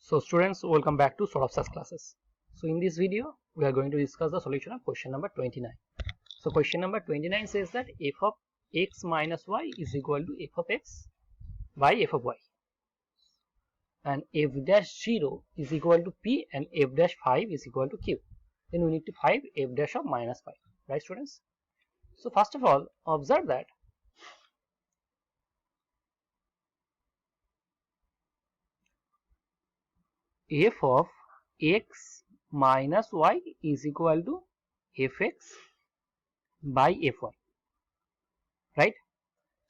So students, welcome back to Saurabh Sir's classes. So in this video we are going to discuss the solution of question number 29. So question number 29 says that f of x minus y is equal to f of x by f of y, and f dash 0 is equal to p and f dash 5 is equal to q. Then we need to find f dash of minus 5, right students? So first of all, observe that f of x minus y is equal to fx by fy, right?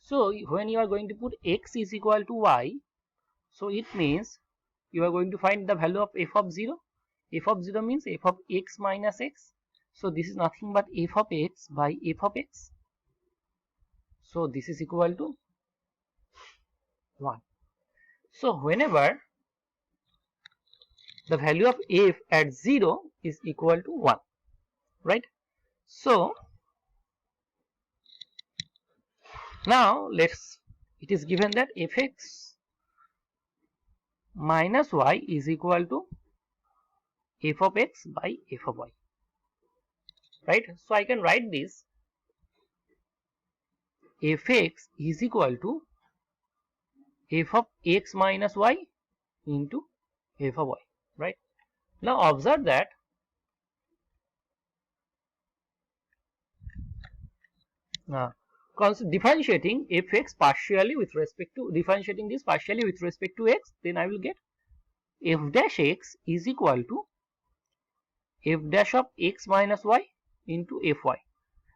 So when you are going to put x is equal to y, so it means you are going to find the value of f of 0. F of 0 means f of x minus x. So this is nothing but f of x by f of x. So this is equal to 1. So whenever the value of f at 0 is equal to 1, right? So now it is given that fx minus y is equal to f of x by f of y, right? So I can write this fx is equal to f of x minus y into f of y, right? Now observe that differentiating fx partially with respect to x, then I will get f dash x is equal to f dash of x minus y into fy,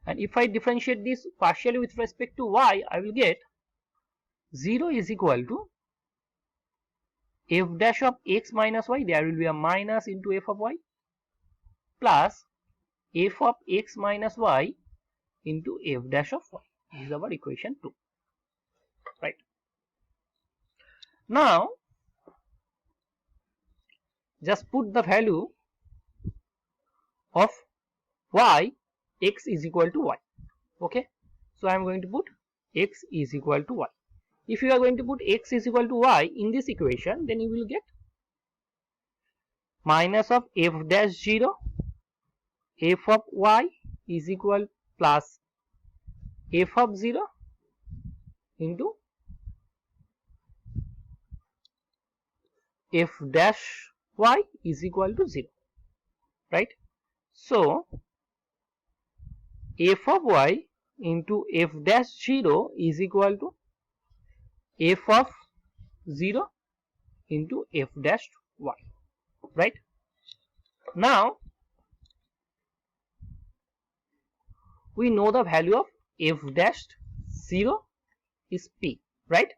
and if I differentiate this partially with respect to y, I will get 0 is equal to f dash of x minus y, there will be a minus into f of y, plus f of x minus y into f dash of y. This is our equation 2, right? Now just put the value of y, x is equal to y, okay? So I am going to put x is equal to y. If you are going to put x is equal to y in this equation, then you will get minus of f dash 0 f of y is equal plus f of 0 into f dash y is equal to 0, right? So f of y into f dash 0 is equal to f of 0 into f dash y, right? Now we know the value of f dash 0 is p, right?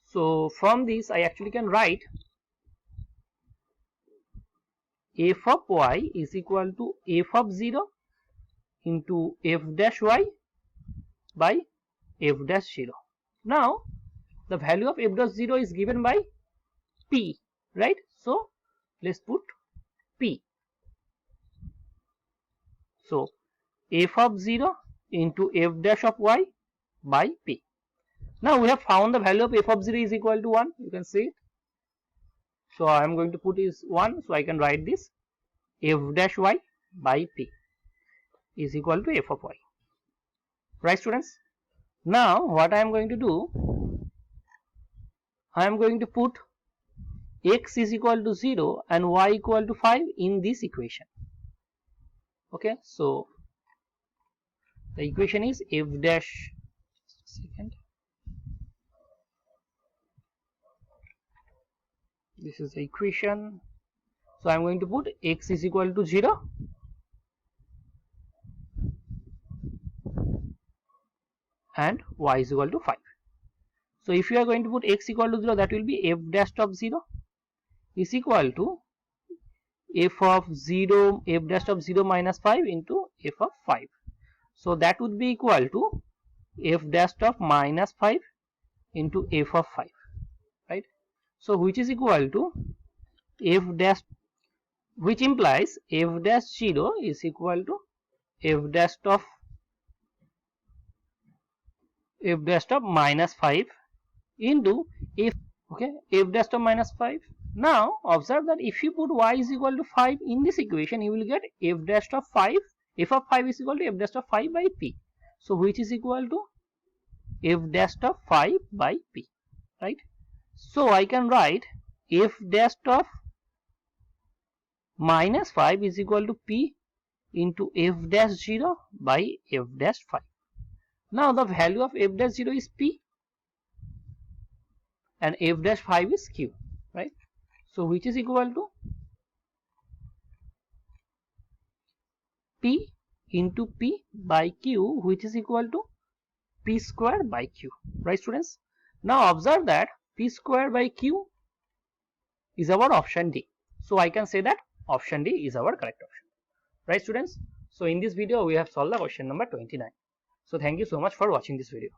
So from this I actually can write f of y is equal to f of 0 into f dash y by f dash 0. Now the value of f dash 0 is given by p, right? So let's put p. So f of 0 into f dash of y by p. Now we have found the value of f of 0 is equal to 1. You can see it. So I am going to put is 1. So I can write this f dash y by p is equal to f of y, right students? Now what I am going to do, I am going to put x is equal to 0 and y equal to 5 in this equation, okay? So the equation is f dash, second, this is the equation. So I am going to put x is equal to 0 and y is equal to 5. So if you are going to put x equal to 0, that will be f dash of 0 is equal to f of 0, f dash of 0 minus 5 into f of 5. So that would be equal to f dash of minus 5 into f of 5, right? So which is equal to f dash, which implies f dash 0 is equal to f dash of minus 5 into f, okay, f dash of minus 5 Now observe that if you put y is equal to 5 in this equation, you will get f dash of 5. F of 5 is equal to f dash of 5 by p. So which is equal to f dash of 5 by p, right? So I can write f dash of minus 5 is equal to p into f dash 0 by f dash 5. Now the value of f dash 0 is p and f dash 5 is q, right? So which is equal to p into p by q, which is equal to p square by q, right students? Now observe that p square by q is our option D. So I can say that option D is our correct option, right students? So in this video we have solved the question number 29. So thank you so much for watching this video.